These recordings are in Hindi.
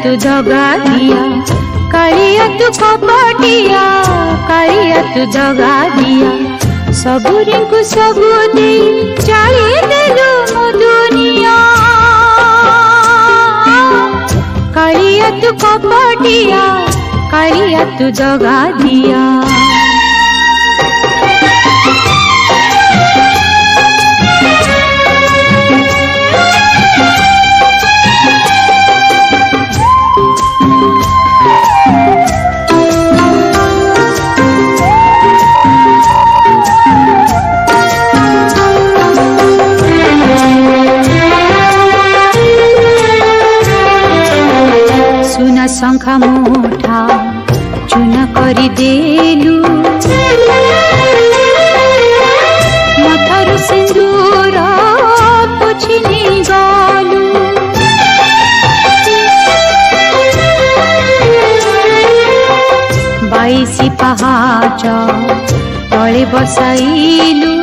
तू जगा दिया, कालिया तू कपटिया, कालिया तू जगा दिया। सबुरी को सबू दे जाई देलु मो दुनिया, कालिया तू कपटिया, कालिया तू जगा दिया। सुना शंखा मुठा चुना करी देलु, मथारु सिंदूर पोछि नहीं गलु। बाईसी पहाच तले बसाइलु,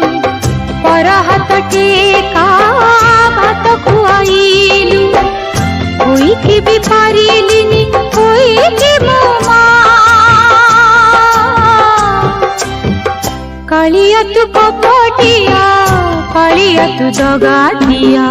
पर हाथ टेका भात खुआइलु। कोई के भी पारिलिनी कोई के मोमा, कालिया तू कपटिया, कालिया तू जगा दिया।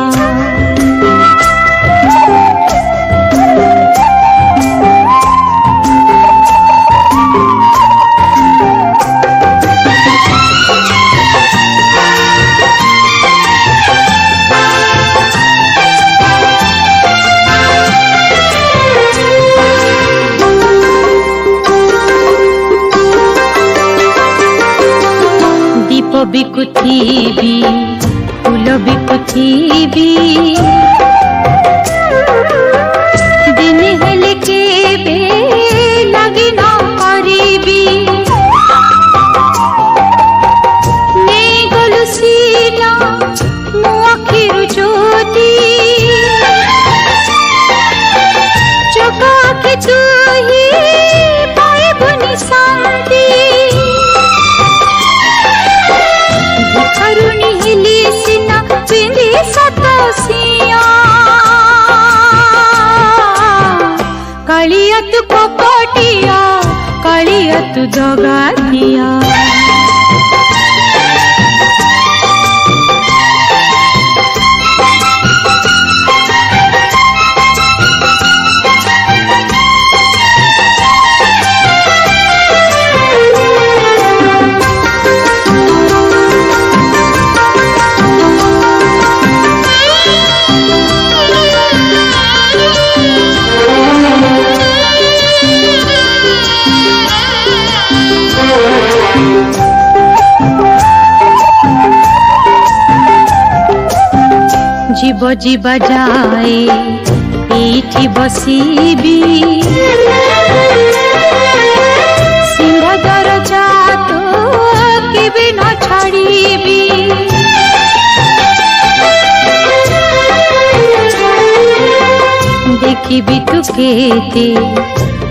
दीप बिकुथिबी फूल बिकुथिबी, दिन हेले केबे लगी न करिबी। नहीं गलु सीना मो आखिरु ज्योति, चका के तू ही पाइबुनि शांति। भिखारुनी हिली सिना पिंदी सतसिया, कालिया तू कपटिया, कालिया तू जगा दिया। जीव जीवा जाए एठी बसीबी, सिंहदर जात केबे न छाड़ीबी। देखिबी तू केते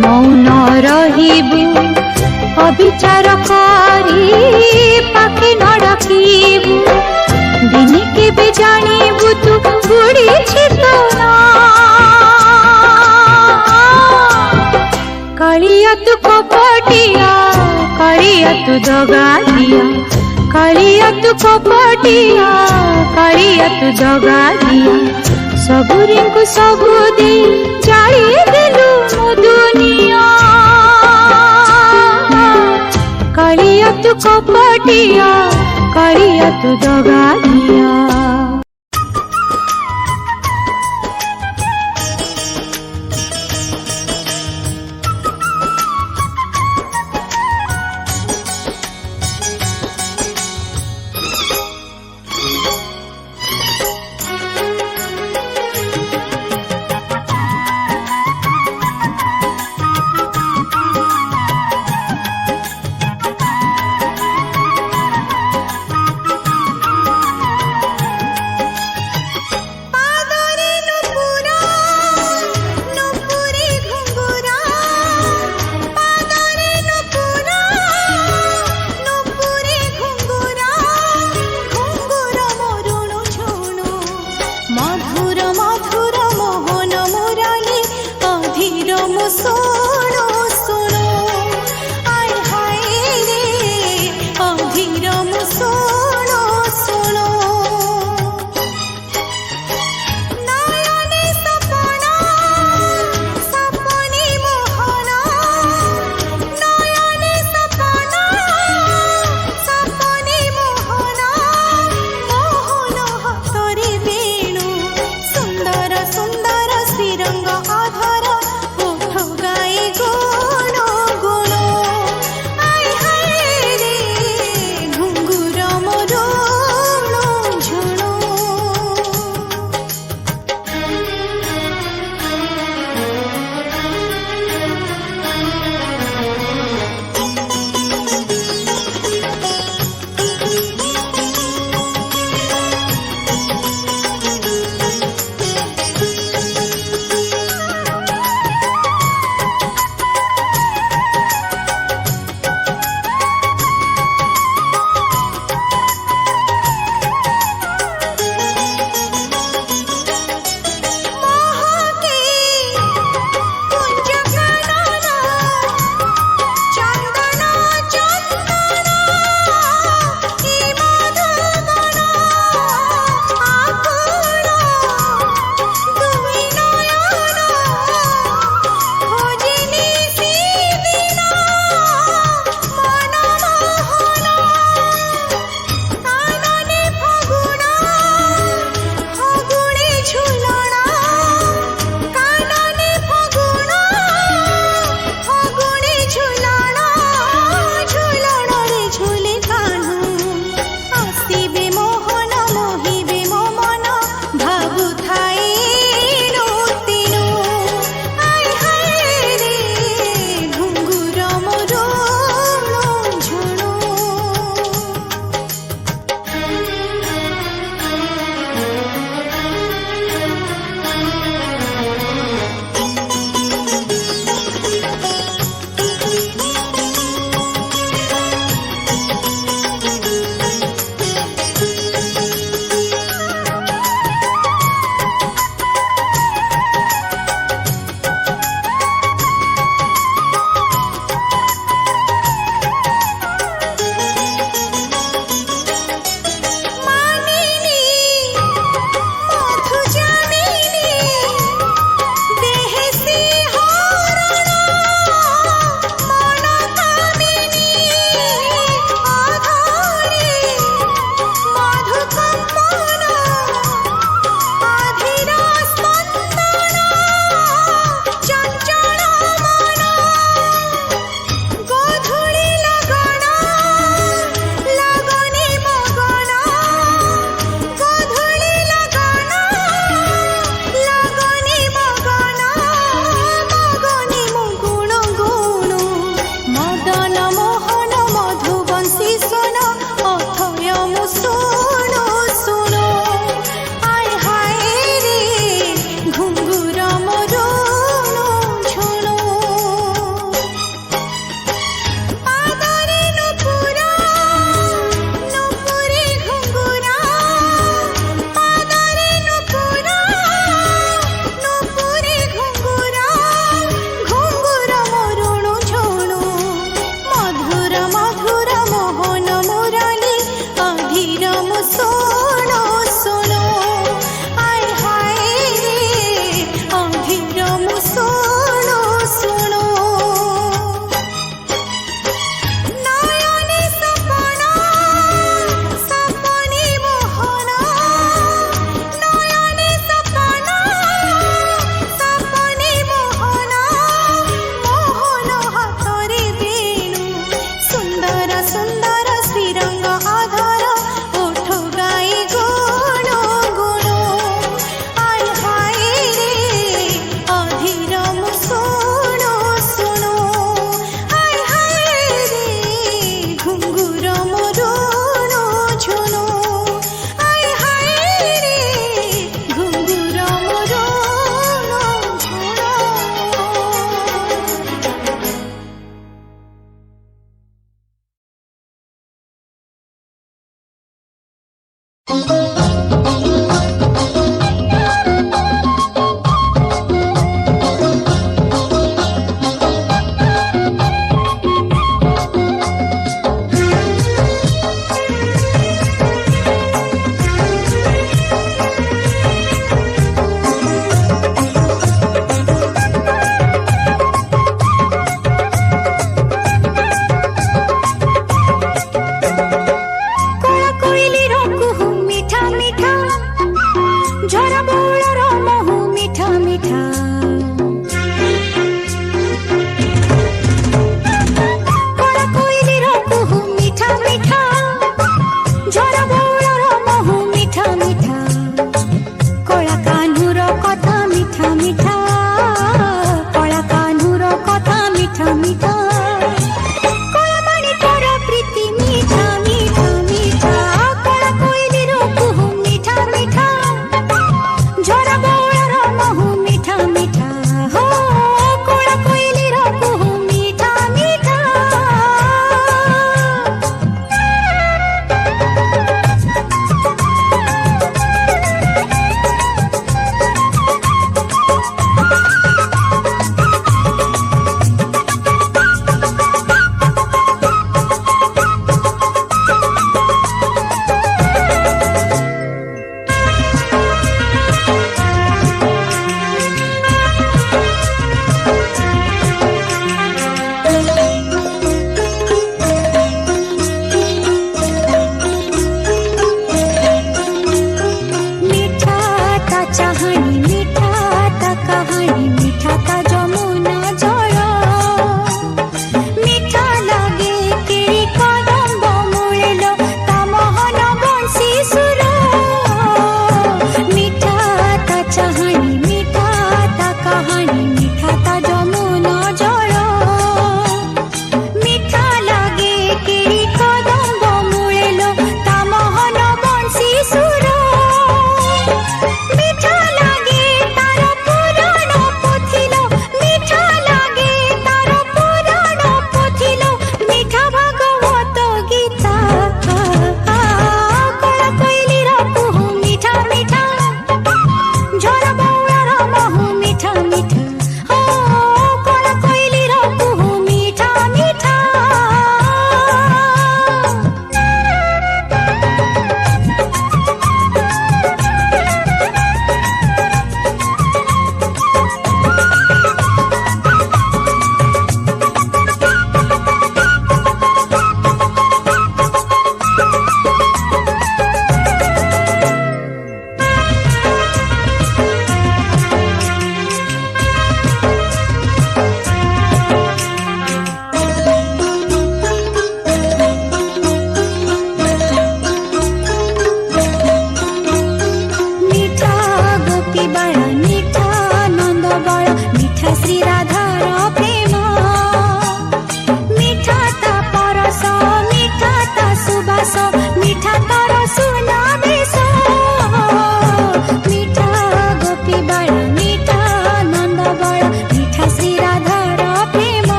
मौन रहिबु, अविचार करी पाखे न डाकिबु। दिन केबे जानिबु तू बुढ़ी छितना, कालिया तू कपटिया, कालिया तू जगा दिया। कालिया तू कपटिया, कालिया तू जगा दिया। सबुरी को सबू दे जाई देलु मो दुनिया, कालिया तू कपटिया, कालिया तू जगा दिया।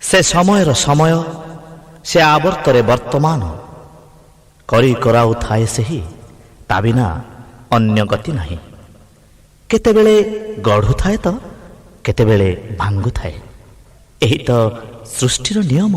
से समयर समय से आवर्तरे वर्तमान करी कराउ थाए सही ता बिना अन्य गति नहीं। केतेबेले गढ़ु थाए तो କେତେବେଳେ ଭାଙ୍ଗୁଥାଏ। ଏହି ତ ସୃଷ୍ଟିର ନିୟମ।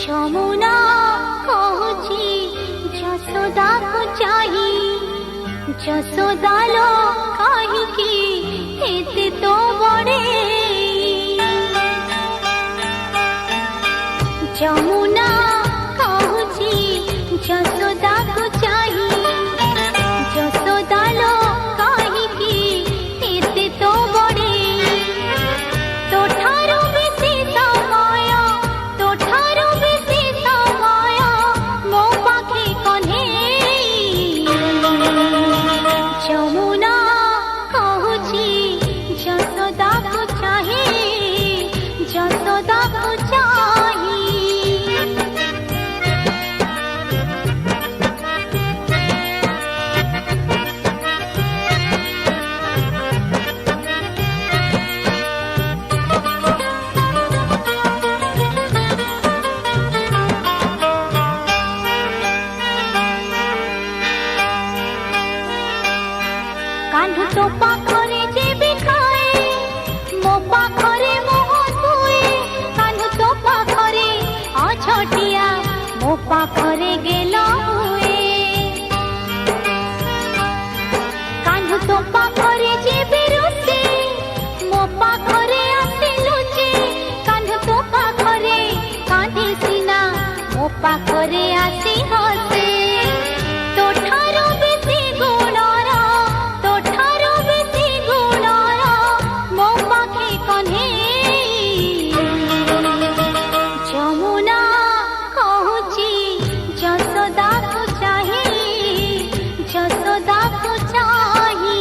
যমুনা কହୁছি যশোদাକୁ চাহি যশোদালো কাহিকি এতে তো বড়ে যমুনা কହୁছি যশোদাକୁ চাহি যশোদালো কাহিকি এতে তো বড়ে তোঠারো বেশি সময় তোঠারো বেশি সময় মো পাখি কনে যমুনা কହୁছি যশোদাକୁ চাহি যশোদাକୁ চাহি কান্ধ তো পাখরে যেবি খায়ে মো পাখরে মোহ ধুয়ে কান্ধ তো পাখরে অছটিয়া মো পাখরে গেল হুয়ে কান্ধ তো পাখরে যেবি রুসে মো পাখরে আসে লুচে কান্ধ তো পাখরে কাঁধে সিনা মো পাখরে আসি হসে তোঠারো বেশি গুণর তোঠারো বেশি গুণর মো পাখি কনে যমুনা কହୁছি যশোদাକୁ চাহি যশোদাକୁ চাহি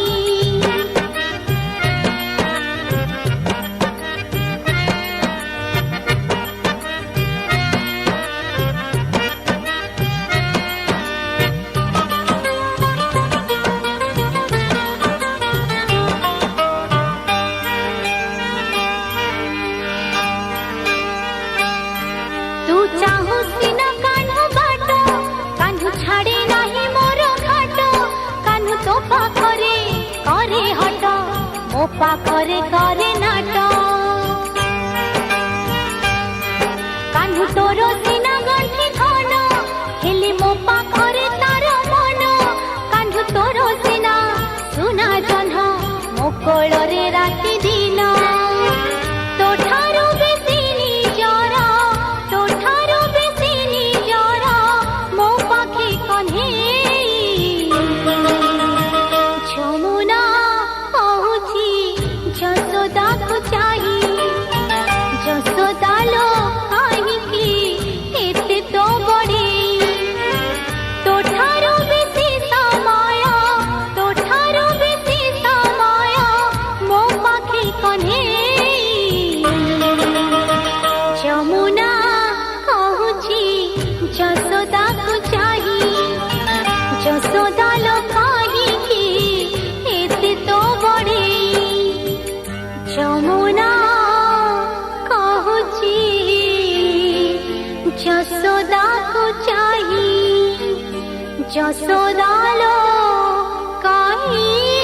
तू चाहू सिना कान्हु बाट कान्हु छाड़े नाही मोर घाट कान्हु तो पाखरे करे हट मो पाखरे करे नाट कान्हु तोर सिना गंठी धन हेले मो पाखरे तार मन कान्हु तोर सिना सुना जह्न मो कोଳରେ राति दिन तोठारो बेसी निजर तोठारो बेसी निजर मो पाखी कन्हे যমুনা কହୁছি যশোদাକୁ চাহি যশোদালো কাহিকি এতে তো বড়ে তোঠারো বেশি সময় তোঠারো বেশি সময় মো পাখি কন্হে যমুনা কହୁছি যশোদাକୁ চাহি যশোদালো কাহিকি এতে তো বড়ে যমুনা কହୁছি যশোদাକୁ চাহি যশোদালো কাহিকি